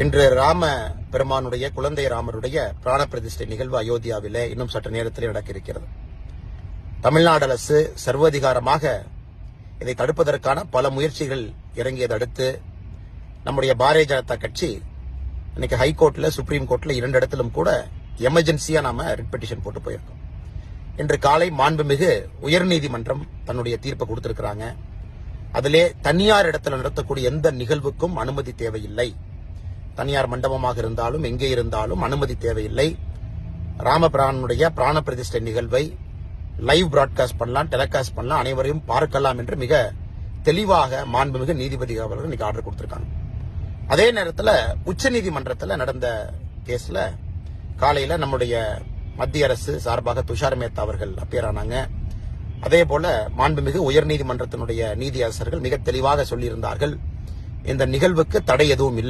இன்று ராம பெருமானுடைய குழந்தை ராமருடைய பிராண பிரதிஷ்டை நிகழ்வு அயோத்தியாவிலே இன்னும் சற்று நேரத்தில் நடக்க இருக்கிறது. தமிழ்நாடு அரசு சர்வாதிகாரமாக இதை தடுப்பதற்கான பல முயற்சிகள் இறங்கியதை அடுத்து நம்முடைய பாரதிய ஜனதா கட்சி இன்னைக்கு ஹைகோர்ட்ல சுப்ரீம் கோர்ட்ல 2 இடத்திலும் கூட எமர்ஜென்சியா நாம ரிட் பெட்டிஷன் போட்டு போயிருக்கோம். இன்று காலை மாண்புமிகு உயர்நீதிமன்றம் தன்னுடைய தீர்ப்பை கொடுத்திருக்கிறாங்க. அதிலே தனியார் இடத்துல நடத்தக்கூடிய எந்த நிகழ்வுக்கும் அனுமதி தேவையில்லை. தனியார் மண்டபமாக இருந்தாலும் எங்கே இருந்தாலும் அனுமதி தேவையில்லை. ராமபிரானுடைய பிராண பிரதிஷ்டை நிகழ்வை லைவ் பிராட்காஸ்ட் பண்ணலாம், டெலிகாஸ்ட் பண்ணலாம், அனைவரையும் பார்க்கலாம் என்று மிக தெளிவாக மாண்புமிகு நீதிபதி அவர்கள் இன்னைக்கு ஆர்டர் கொடுத்திருக்காங்க. அதே நேரத்தில் உச்ச நீதிமன்றத்தில் நடந்த கேஸ்ல காலையில நம்முடைய மத்திய அரசு சார்பாக துஷார் மேத்தா அவர்கள் அப்பியர் ஆனாங்க. அதே போல மாண்புமிகு உயர்நீதிமன்றத்தினுடைய நீதியரசர்கள் மிக தெளிவாக சொல்லியிருந்தார்கள், இந்த நிகழ்வுக்கு தடை எதுவும் இல்லை.